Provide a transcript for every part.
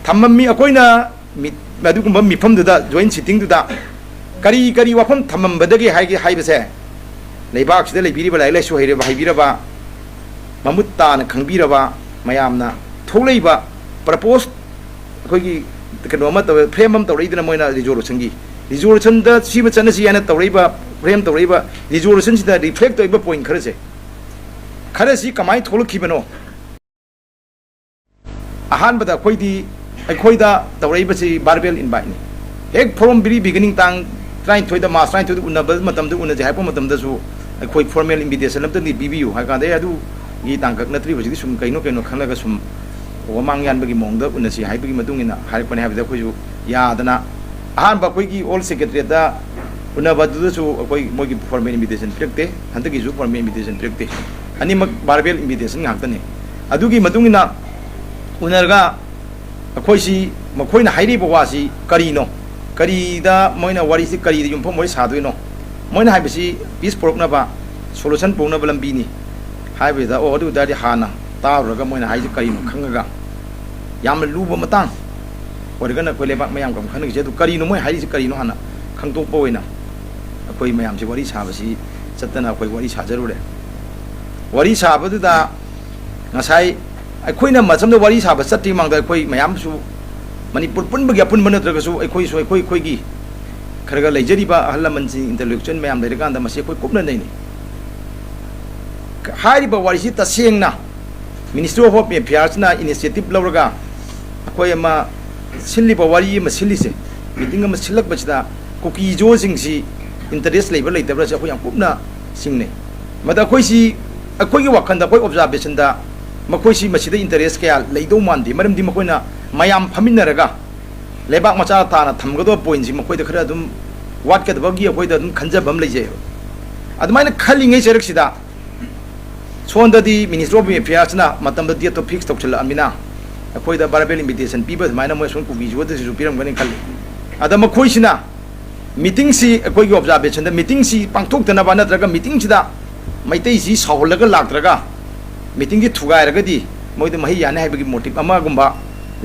थम्ममी अकोइना मदुगुम्बा मिफमदुदा joint सिटिंगदुदा करी करी वाफम थम्मबदगे हाइबसे लेबाक्सिदा लेबिरिबा like लाइसु हैरेबा हाइबिरबा ममुत ताना खंगबिरबा मयामना थोलैबा प्रपोज अखोइगी कनोमा तव फ्रेम अम तौरैदना मोइना रिजोल्यूशन दा सिबा चनसी याना तौरैबा फ्रेम तौरैबा रिजोल्यूशन सिदा रिफ्लेक्ट तौइबा पॉइंट खरसे कमाई थोलखिबनो अहानबदा अखोइदा तौरैबसी बारबेल इनवाइटनी हेक फ्रॉम बिरी बिगिनिंग तांग 33 मार्च 33 उन्नब मतमदु उन्नजे हाइपो मतमदसु अखोइ फॉर्मल इन्विटेशन लमतनी बिबियु हाकादे अदु गी तांगक नत्री बजिदि सुम कइनो खनलगा सुम वमांग यानबगी मोंगद उन्नसी हाइबगी मतुंगिना हाइपने हाबदा अखोइजु यादना अहानबा अखोइगी ऑल सेक्रेटरीदा उन्नबदुदसु अखोइ मोगी फॉर्मल इन्विटेशन पिरक्ते हंतगिजु फॉर्मल इन्विटेशन पिरक्ते अनिमक बारबेल इन्विटेशन ngakतने अदुगी मतुंगिना उनरगा अखोइसी मखोइना हाइरिबो वासी करीनो करीदा मोइना वारीसी करीदा युमफो मोइ सादोइनो मोइना हाइबसी पीस पोरकनबा सोल्यूशन पोरकनबा लंबीनी हाइबदा ओ अदु दादि हाना तारगा मोइना हाइजी करीनो खंगगा याम लुबो मतांग ओरगना कोइ लेबाक मयाम कम खनगिसे अदु करीनो मोइ हाइजी करीनो हाना खंगतोकपो ओइना अखोइ मयाम से वारी साबसी चतना अखोइ वारी साजरुरे वारी साबदुदा ngasai अखोइना मचमदा वारी साब चट्टी मांगदा अखोइ मयामसु मणिपुर पुनबगी अपुनब नत्रगसु अखोइगी खरगा लेजरिबा अहलमनसि इंटेलेक्चुअल मयाम लेरकांदा मसे अखोइ कुपना नैनि हारिबा वारिसि तसेंगना मिनिस्ट्री ऑफ होम अफेयर्सना इनिशिएटिव लौरगा अखोइ अमा सिल्लिबा वारी अमा सिल्लिसे मीटिंग अमा सिल्लकबसिदा कुकी जोसिंगसि इंटरेस्ट लेबर लेतबरा अखोइ याम कुपना सिंगने मदा अखोइसि अखोइगी वाखंदा अखोइ ऑब्जर्वेशनदा मखोइसी मसिदा इंटरेस्ट क्या लेदो मानदि मरमदि मखोइना मयाम फमिनरगा लेबाक मचा ताना थमगदो पॉइंट मखोइदा खरा दुम वाटकदबगी अखोइदा दुम खंजबम लेजे अदमाइना खलिङै चरकसिदा सोंददी मिनिस्ट्री ऑफ अफेयर्सना मतमदा डेट फिक्स तौचला अमिना अखोइदा बारबेल इन्विटेशन पीबा माइना मोइ सोन कुगी जोदसु पिरमगनि खल्ली अदा मखोइसिना मीटिंग सी अखोइगी ऑब्जर्वेशन दा मीटिंग सी पांथोक्तनबा नत्रगा मीटिंग सिदा मैतै सी सावलगा लाक्त्रगा मीटिंग की थुगाइरगदी मोइद मही याने हाइबगी मोटिव अमागुम्बा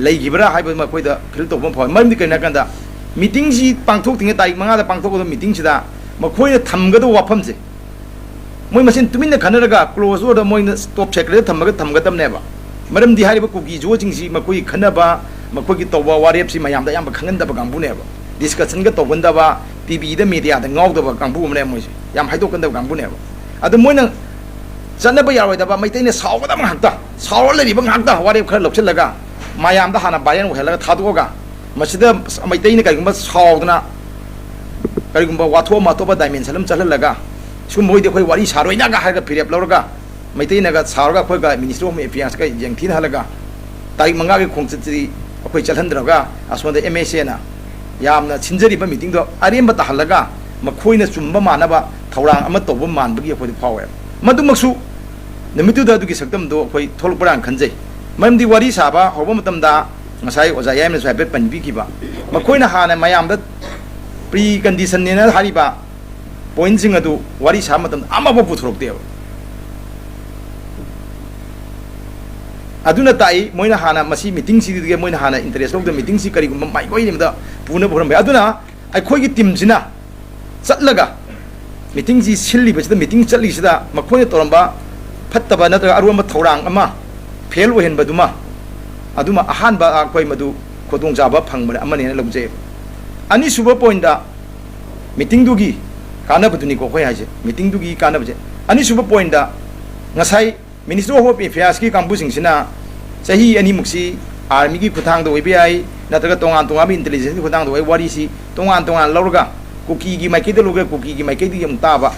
लेगिबरा हाइब मखोइदा खिल तोबम फो मरमदि कइना कंदा मीटिंग सी पांथोक्तिङे तारिख 5 दा पांथोकदो मीटिंग सिदा मखोइना थमगदो वाफमसे मोइ मसिन तुमिन खनरगा क्लोज ओर मोइना स्टॉप सेक्रेट थमगदमनेबा मरमदि हाइब कुकी जोजिंग सी मखोइ खनबा मखोइगी तोबा वारेप सी मयामदा याम खंगनदबा कांबुनेबा डिस्कशन गा तोबंदबा टीवी दा मीडिया दा ngawdaba कांबु मने मोइसे याम हाइदोकंदबा कांबुनेबा अद मोइना चनब यारोइदबा मैतैने सावगदम हक्ता सावल लेरिबा हक्ता वारेप खर लौचलगा मायामदा हाना बायन ओहेलगा थादोगा मसिदा मैतैने कइगुम्बा सावदना कइगुम्बा वाथो मातोबा डाइमेंशन हम चललगा सुम मोइदे खोइ वारी सारोइनागा हारगा फिरेप लौरगा मैतैनेगा सारगा खोइगा मिनिस्ट्री ऑफ अफेयर्स का जेंगथिन हलगा तारिख 5 के खोंगचि अखोइ चलहंद्रगा असमदा एमएसए ना यामना छिनजरिबा मीटिंग दो अरेंबा तहलगा मखोइना चुम्बा मानबा थौरांग अमा तौबा मानबगी अखोइ फावे मदुमक्सु नमितुदा दुगी सक्तमदो अखोइ थोलपरान खंजै मरमदि वारी साबा हौबा मतमदा ngasai oja yamna sabe panbi kiba makoina hana mayamda pre condition ne na hariba point sing adu wari sa matam amabo puthorok de aduna tai moina hana masi meeting si de moina hana interest log the meeting si kari gum mai koi ni da puna boram aduna ai khoi gi team sina chatlaga meeting si silli ba meeting chatli sida makoina toramba phattaba na aruma thorang ama fail ohen baduma aduma ahan ba koi madu khodong jaba phangba amane na lobje ani suba point da meeting dugi kana baduni ko khoi haje meeting dugi kana bje ani suba point da ngasai ministry of affairs ki kambu sing sina sahi ani muksi army ki khuthang do ibi ai nataga tongan intelligence ki khuthang do ai wari si tongan lorga kuki gi mai ke de loga kuki gi mai ke di yam ta ba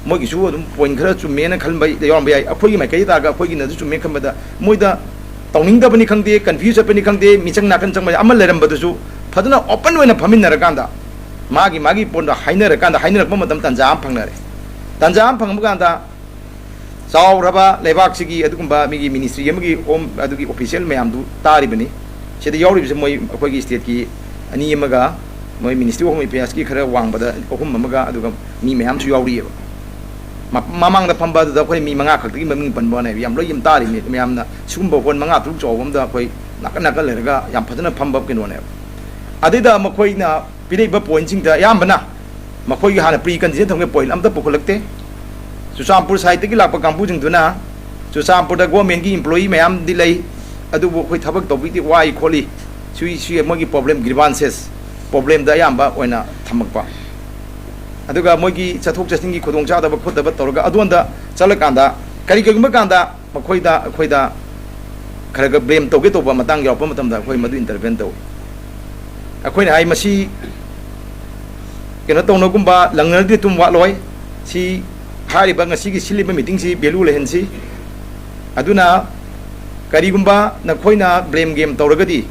mo gi su dum point khara chu me na khalm bai de yom bai akhoi gi mai ke ta ga akhoi gi na chu me kham da moida tawning da bani khangde confuse bani khangde michang nakan chang mai amal leram badu su phaduna open wena phamin na rakanda magi pon da hainer rakanda hainer rakma matam tanjam phangna ganda saw raba lebak sigi adugumba migi ministry amagi om adugi official mayam du tari bani sida yawri bi moi akoi gi state ki ani amaga moi ministry of affairs ki khara wang bada okum amaga aduga mi mayam su yawri mamang da phamba da khoi mi manga khak gi maming pan bo na yam lo yim tari mi mayam na sugumba pon manga tu chaw bam da khoi nakan nakan lerga yam phajana phamba kinone adida makoina pireba point sing da yambana makoi gi hana pre condition thongge point amta pukulakte Chusampur side ki lakpa kampu jing duna Chusampur da government gi employee mayam delay adu bo khoi thabak to bi ti wai kholi sui mogi problem grievances problem da yamba oina thamakpa aduga mogi chathok chasing gi khudong cha da ba khud da ba torga adonda chalakanda kari kagumba kanda makhoida kharaga blame to ge to ba matang yaw pa matam da khoi madu intervene to akhoina ai masi kena to no gumba langnar di tum wa loi si hari ba ngasi gi siliba meeting si belu le hen si aduna kari gumba na khoina blame game to raga di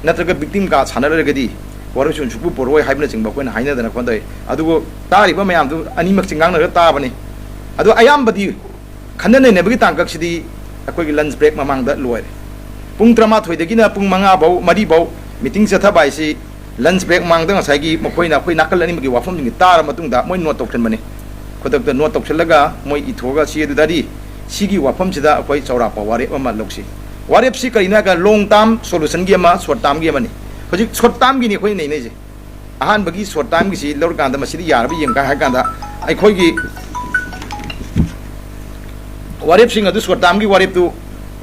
natraga victim ka chana raga di waru chun chupu poroi haibna chingba khoina haina da na khondai adugo tari ba mayam du ani mak chingang na ta bani adu ayam badi khanne ne bagi tangkak sidi akoi gi lunch break mamang da loi pung trama thoi de gi na pung manga bau mari bau meeting chatha bai si lunch break mang da ngasai gi makhoina khoi nakal ani magi wafam ding tar matung da moi no tok chen bani khodak da no tok chelaga moi ithoga si du dari sigi wafam sida akoi chaura pa ware ma loksi ware si karina ga long term solution gi ma short term gi mani hoji short term gi ni khoi nei nei je ahan bagi short term gi si lor kan da masidi yar bi yeng ka ha kan da ai khoi gi ware sing adu short term gi ware tu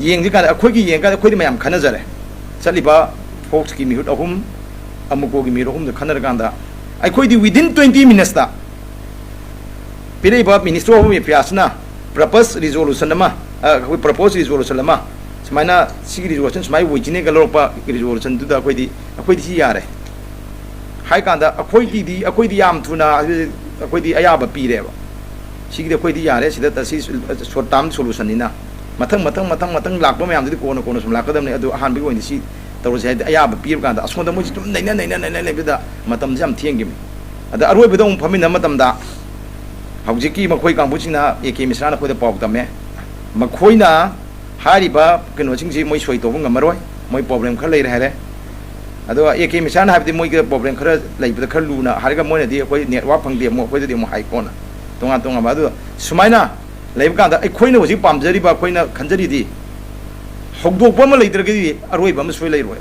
yeng ji kan akoi gi yeng ka akoi di mayam khana jare chaliba folks ki mi hut ahum amuko gi mi rohum da khana kan da ai khoi di within 20 minutes da pire ba minister of affairs na propose resolution ma khoi propose resolution ma smaina sigi resolution smai wujine ga lorpa resolution du da khoi di yare hai kan da khoi di yam thuna khoi di ayaba pire ba sigi de khoi di yare sida ta si short term solution ni na mathang lakpa mayam di kono sum lakadam ne adu han bi go ni si tawro sai ayaba pire kan da asonda mo tum nei na bida matam jam thieng gi ada aroi bedong phamin na matam da haujiki makhoi kangbu singna eke misra na khoi da pau tame makhoina hariba keno singsi moi soi to bung amaroi moi problem khar lei re ado eke misra na habdi moi ge problem khar lei bida khar luna hariga moi na di khoi network phang de mo khoi de mo hai kona tonga ma ado sumaina lei ka da ai khoi na hoji pamjari ba khoi na khanjari di hogdok ba ma lei dra ge aroi ba ma soi lei roi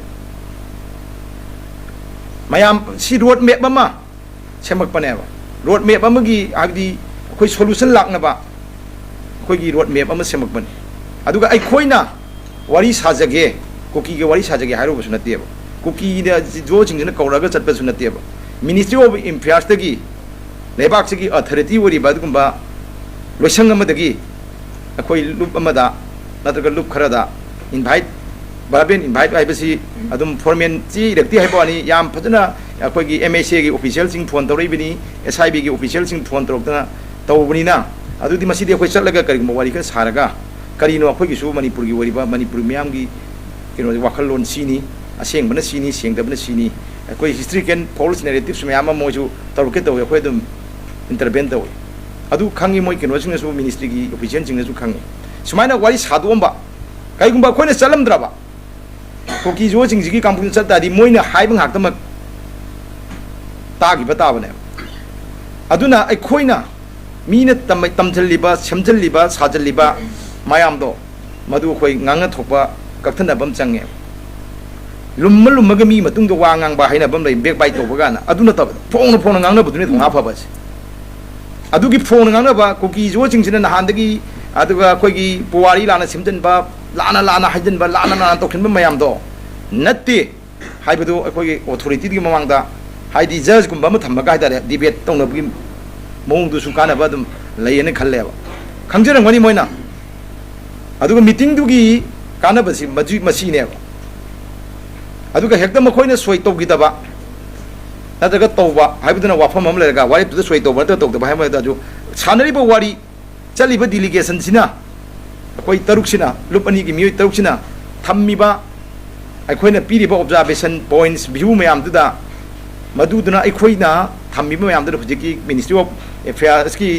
mayam si road map ba ma semak pa ne ba road map ba ma gi agdi khoi solution lak na ba khoi gi road map ama semak ban aduga ai khoina wari sajage koki ge wari sajage hairu busu natie ba koki da jo jing na kauraga chat ba su natie ba ministry of affairs ta gi lebak gi authority wori ba dugumba loisang ama da gi khoi loop ama da natraga loop khara da invite ai basi adum foreman chi rekti hai ba ni yam phajana khoi gi MSA gi official sing phone tori bini SIB gi official sing phone tor da tawbani na adu di masidi khoi chatlaga kari mo wari ka saraga kari no khoi gi su manipur gi wari ba manipur miam gi kino wakal lon sini aseng bana sini seng da bana sini khoi history ken false narratives miam mo ju tor ke to khoi dum intervene to adu khangi moi kino sing su ministry gi official sing su khangi sumaina wari sadom ba kai gumba khoi na chalam dra ba koki jo sing gi kampung chat da di moi na hai bang hak ta mak ta gi bata bane aduna ai khoi na मीन तमजलिबा सेमजलिबा साजलिबा मायामदो मधु खोई ngang थोपा कथन बम चंगे लुम्मग मी मतुंग वा ngang बा हाइना बम लै बेक बाइ तोबगाना अदुना तब फोन ngang ना बुदुनि थोंगा फबस अदुगी फोन ngang ना बा कोकी जो चिंगसिना नहानदगी अदुगा खोगी पुवारी लाना सेमजन बा लाना हाइजन बा लाना तोखिन बा मायामदो नत्ते हाइबदो खोगी अथॉरिटी दी ममांगदा हाइदि जज गुम बम थमगा हाइदा डिबेट तोंनबगी मोंग दुसु काना बदम लयने खल्लेबा खंजरंगनि मोइना अदुगा मीटिंग दुगी काना बसि मजु मसीनेबा अदुगा हेक्ता मखोइना सोइ तोगिदबा नदगा तौबा हाइबदना वाफम हम लेगा वारि तुदा सोइ तौबा तौदबा हाइमा दाजु सानरिबा वारि चलिबा डेलीगेशन सिना अखोइ तरुकसिना लुपनी gi मिय तरुकसिना थम्मिबा अखोइना पीरिबा ऑब्जर्वेशन पॉइंट्स व्यू मयाम दुदा मदुदना अखोइना थम्मिबा मयाम दुदा हुजिकी मिनिस्ट्री ऑफ affairs की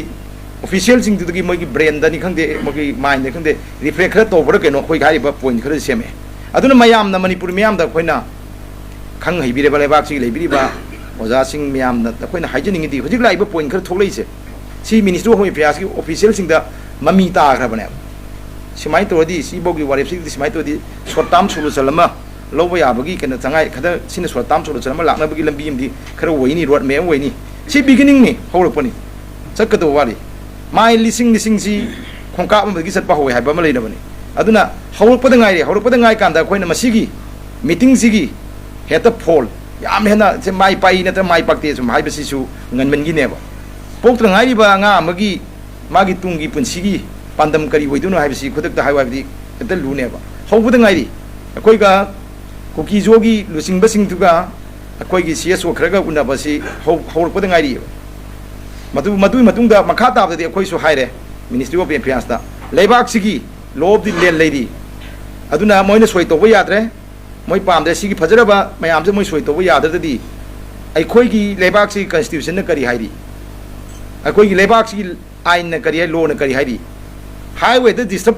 official सिंग दुगी मोगी ब्रेन दनी खंदे मोगी माइंड दे खंदे रिफ्लेक्ट खर तो बड़ केनो खोइ गारि बा पॉइंट खर सेमे अदुना मयाम ना मणिपुर मयाम दा खोइना खंग हइबिरे बा लेबाक सी लेबिरि बा ओजा सिंग मयाम ना खोइना हाइजनिंग दी हुजिक लाइबा पॉइंट खर थोलैसे सी मिनिस्ट्री ऑफ affairs की official सिंग दा ममी ता खर बने सिमाइ तोदी सी बोगी वारेप सी सिमाइ तोदी short term solution लमा ꯂꯧꯕ ꯌꯥꯕꯒꯤ ꯀꯩꯅꯣ ꯇꯉꯥꯏ ꯈꯔ ꯁꯤꯅ ꯁꯣꯔꯠ ꯇꯥꯝ ꯁꯣꯂꯨꯁꯟ ꯑꯃ ꯂꯥꯛꯅꯕꯒꯤ ꯂꯝꯕꯤ ꯑꯃꯗꯤ ꯈꯔ ꯑꯣꯏꯅꯤ ꯔꯣꯗ ꯃꯦꯞ ꯑꯃ ꯑꯣꯏꯅꯤ ꯁꯤ ꯕꯤꯒꯤꯅꯤꯡꯅꯤ ꯍꯧꯔꯛꯄꯅꯤ ꯆꯠꯀꯗꯧꯕ ꯋꯥꯔꯤ ꯃꯥꯏ ꯂꯤꯁꯤꯡꯁꯤ ꯈꯣꯡꯀꯥꯞ ꯑꯃꯗꯒꯤ ꯆꯠꯄ ꯍꯧꯋꯦ ꯍꯥꯏꯕ ꯑꯃ ꯂꯩꯅꯕꯅꯤ ꯑꯗꯨꯅ ꯍꯧꯔꯛꯄꯗ ꯉꯥꯏ ꯀꯥꯟꯗ ꯑꯩꯈꯣꯏꯅ ꯃꯁꯤꯒꯤ ꯃꯤꯇꯤꯡꯁꯤꯒꯤ ꯍꯦꯛꯇ ꯐꯣꯜ ꯌꯥꯝ ꯍꯦꯟꯅ ꯃꯥꯏ ꯄꯥꯛꯏ ꯅꯠꯇ꯭ꯔꯒ ꯃꯥꯏ ꯄꯥꯛꯇꯦ ꯁꯨꯝ ꯍꯥꯏꯕꯁꯤꯁꯨ ꯉꯟꯃꯟꯒꯤꯅꯦꯕ ꯄꯣꯛꯇ ꯉꯥꯏꯔꯤꯕ ꯑꯉꯥꯡ ꯑꯃꯒꯤ ꯃꯥꯒꯤ ꯇꯨꯡꯒꯤ ꯄꯨꯟꯁꯤꯒꯤ ꯄꯥꯟꯗꯝ ꯀꯔꯤ ꯑꯣꯏꯗꯣꯏꯅꯣ ꯍꯥꯏꯕꯁꯤ ꯈꯨꯗꯛꯇ ꯍꯥꯏꯌꯨ ꯍꯥꯏꯕꯗꯤ ꯍꯦꯛꯇ ꯂꯨꯅꯦꯕ ꯍꯧꯕꯗ ꯉꯥꯏꯔꯤ ꯑꯩꯈꯣꯏꯒ ꯀꯨꯀꯤꯖꯣꯒꯤ ꯂꯨꯆꯤꯡꯕꯁꯤꯡꯗꯨꯒ ꯑꯩꯈꯣꯏꯒꯤ CSO ꯈꯔꯒ ꯎꯅꯕꯁꯤ ꯍꯧꯔꯛꯄꯗ ꯉꯥꯏꯔꯤꯑꯕ ꯃꯗꯨꯒꯤ ꯃꯇꯨꯡꯗ ꯃꯈꯥ ꯇꯥꯕꯗꯗꯤ ꯑꯩꯈꯣꯏꯁꯨ ꯍꯥꯏꯔꯦ ꯃꯤꯅꯤꯁꯇ꯭ꯔꯤ ꯑꯣꯐ ꯑꯦꯐꯤꯌꯔꯁꯇ ꯂꯩꯕꯥꯛꯁꯤꯒꯤ ꯂꯣ ꯑꯣꯐ ꯗꯤ ꯂꯦꯟ ꯂꯩꯔꯤ ꯑꯗꯨꯅ ꯃꯣꯏꯅ ꯁꯣꯏ ꯇꯧꯕ ꯌꯥꯗ꯭ꯔꯦ ꯃꯣꯏ ꯄꯥꯝꯗ꯭ꯔꯦ ꯁꯤꯒꯤ ꯐꯖꯔꯕ ꯃꯌꯥꯝꯁꯦ ꯃꯣꯏ ꯁꯣꯏ ꯇꯧꯕ ꯌꯥꯗ꯭ꯔꯒꯗꯤ ꯑꯩꯈꯣꯏꯒꯤ ꯂꯩꯕꯥꯛꯁꯤꯒꯤ ꯀꯟꯁꯇꯤꯇ꯭ꯌꯨꯁꯟꯅ ꯀꯔꯤ ꯍꯥꯏꯔꯤ ꯑꯩꯈꯣꯏꯒꯤ ꯂꯩꯕꯥꯛꯁꯤꯒꯤ ꯑꯥꯏꯟꯅ ꯀꯔꯤ ꯍꯥꯏ ꯂꯣꯅ ꯀꯔꯤ ꯍꯥꯏꯔꯤ हाईवे डिस्टर्ब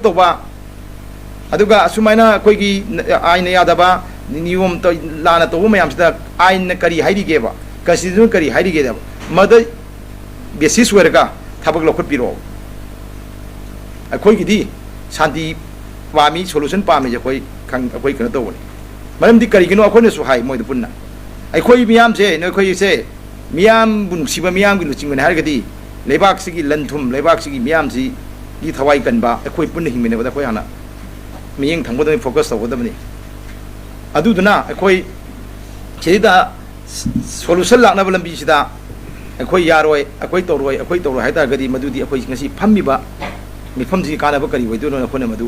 तब असुमायना अखोगी आईन यादबा नियम तो लाना तब मैम आईन करी हाईरीगेबा कन्स्टिट्यूशन करी हाईरीगेब मद बेसिस ओइरगा थबक लौखटपिरो अखोगी शांति पामी सोल्यूशन पामी अखोई कनो तौबनी मरमदी करिगिनो अखोइनसु हाई मोइद पुन्ना अखोई मियामसे नखोइसे मियाम बुनुसिबा मियामगी लुचिंगन हारगदी लेबाकसिगी लनथुम लेबाकसिगी मियामसी की थवाई कनबा अखोई पुन्ना हिंगमिनेबदा अखोई हाना मियेंग थंगबदा फोकस तौगदबनी अदुदुना अखोई सिदा सोल्यूशन लानबा लंबीसिदा अखोई यारोय अखोई तौरोय हाइतारगदी मदुदी अखोई ngasi फम्मिबा मिफमजी कानबा करी होइदुनो अखोने मदु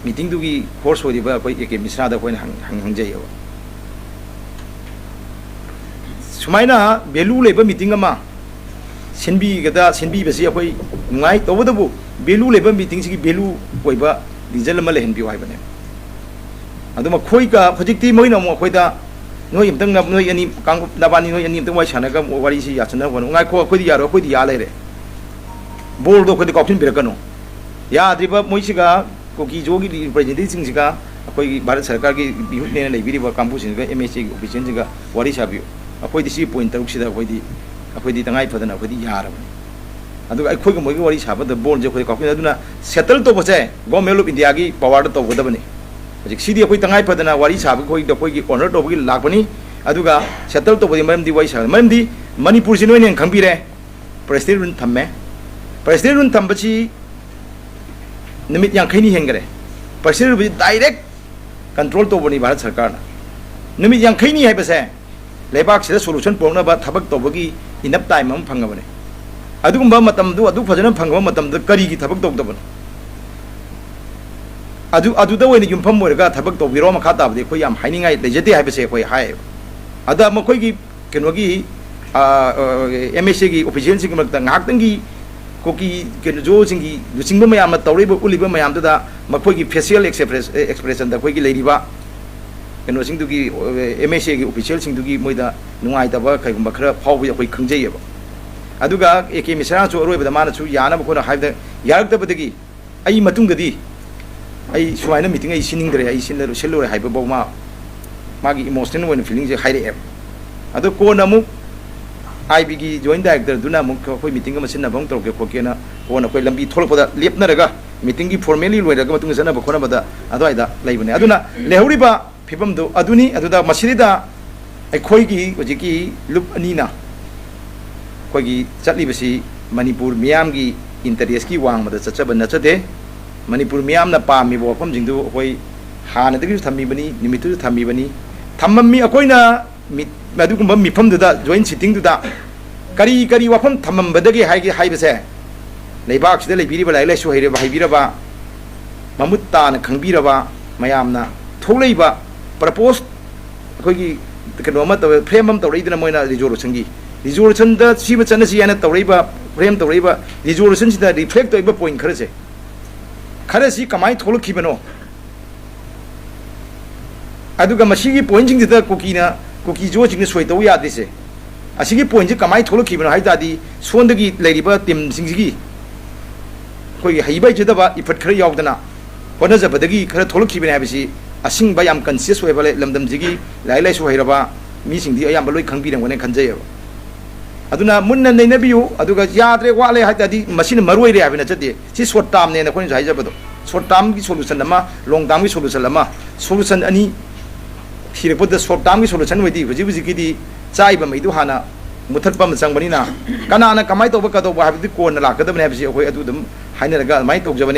मीटिंग दुगी कोर्स होइबा अखोई एके मिश्रादा अखोई हंगजैयो सुमाइना वैल्यू लेबा मीटिंग अमा सिनबी बसी अखोई नुंगाई तौबदबु वैल्यू लेबा मीटिंग सिगी वैल्यू होइबा रिजल्ट अमा लेहनबियो हाइबने अदुमा खोई का प्रोजेक्टी मोइना मो अखोइदा नोई इमतंग नोई अनि कांग नबानी नोई अनि इमतंग वाइ सानागा वारी सि याचना वन ngai खो अखोइदी यारो अखोइदी या लेरे बोल दो अखोइदी कॉफिन बिरकनो याद्रिबा मोइसिगा कोकी जोगी रिप्रेजेंटेटिव सिंगसिगा अखोइगी भारत सरकार की बिहुने लेबिरिबा कांबुसिगा MHA की ऑफिशियल सिगा वारी साबियो अखोइदी सि पॉइंट तरुक्सिदा अखोइदी तंगाई फदना अखोइदी यारबनी अदुगा अखोइगा मोइगी वारी साबदा बोल जे अखोइदी कॉफिन अदुना सेटल तो बसे गवर्नमेंट ऑफ इंडिया की पावर तो गदबनी हजिक सिदी अखोइ तंगाई फदना वारी साब अखोइगी ऑनर तोबगी लाखबनी अदुगा सेटल तो बदी मरमदी वाई साब मरमदी मणिपुर से नोइने खंबिरे प्रेसिडेंट रुन थम्मे प्रेसिडेंट रुन थम्बची निमित यांखैनी हेंगरे प्रेसिडेंट बी डायरेक्ट कंट्रोल तोबनी भारत सरकार निमित यांखैनी हाइबसे लेबाक से सोल्यूशन पोंगनबा थबक तोबगी इनफ टाइम हम फंगबने अदुगुंबा मतमदु अदु फजन फंगबा मतमदु करीगी थबक तोबदबन अदुदा ओइने युमफम ओइरगा थबक तोबिरो मखा ताबदे खोय याम हाइनिंगाय लेजते हाइबसे खोय हाय अदा मखोयगी केनोगी MHA की ऑफिशियल सिंग मक्ता ngaktanggi कोकी केनो जो सिंगी लुचिंगबा मयाम तौरिबा उलिबा मयाम दुदा मखोयगी फेशियल एक्सप्रेशन दा खोयगी लेरिबा केनो सिंगदुगी MHA की ऑफिशियल सिंगदुगी मोइदा नुंगाइतबा खैगुंबा खरा फावबा खोय खंगजैयबा अदुगा AK मिश्रा चो अरोइबदा मानसु यानबा खोना हाइबदा यारक्तबदगी आई मतुंगदी आई सुमाइना मीटिंग आई सिनिंगरे आई सिल्लोरे हाइबा बौमा मागी इमोशनल वन फीलिंग जे हाइरे एप अदो कोना मु आईबी की जॉइंट डायरेक्टर दुना मु कोई मीटिंग म सिन्ना बंग तोके कोकेना कोना कोई लंबी थोलपदा लेपनरगा मीटिंग की फॉर्मली लोइरगा मतुंग सना बखोना बदा अदवाइदा लाइबने अदुना लेहौरिबा फिबम दो अदुनी अदुदा मसिरिदा अखोइगी होजिकी लुप अनीना कोइगी चटलिबसी मणिपुर मियामगी इंटरेस्ट की वांगमदा चचबन नचदे मणिपुर मियामना पामिबो वफम जिंदु अखोइ हानदगी थम्मीबनी निमितु थम्मीबनी थम्ममी अखोइना मदुगुंबा मिफमदुदा जॉइंट सिटिंगदुदा करी करी वफम थम्मबदगी हाइगे हाइबसे लेबाकसिदा लेबिरिबा लाइलेसु हाइरेबा हाइबिरबा ममुत्ताना खंगबिरबा मयामना थोलैबा प्रपोज अखोइगी कनोमा तव फ्रेम हम तौरैदना मोइना रिजोल्यूशन दा सिबा चनसि याना तौरैबा फ्रेम तौरैबा रिजोल्यूशन सिदा रिफ्लेक्ट तौइबा पॉइंट खरसे खरसि कमाई थोलखिबनो अदुगा मसीगी पॉइंट जिंगदा कुकी जो जिंग सोय तौ यादिसे असिगी पॉइंट जे कमाई थोलखिबनो हाइदादी सोंदगी लेरिबा टीम सिंगगी कोई हाइबाई जदबा इफट खर यावदना होनजबदगी खर थोलखिबने हाबिसि असिंगबा याम कॉन्शियस होयबा लमदम जिगी लाइलाइ सो हैरबा मी सिंगदी अयाम लोई खंगबिरंगने खंजैयो अदुना मुन्ना नैनबियु अदुगा याद्रे वाले हाइदादी मसिन मरोइरे हाबिना चते सि शॉर्ट टर्म ने नखोनि हाइजबदो short term ki solution ama long term ki solution ama solution ani thirepod short term ki solution wedi huji huji ki di chai ba mai du hana muthat pam chang bani na kana na kamai to ba ka to ba habdi ko na la ka da ne bi hoi adu dum haina ga mai to jabane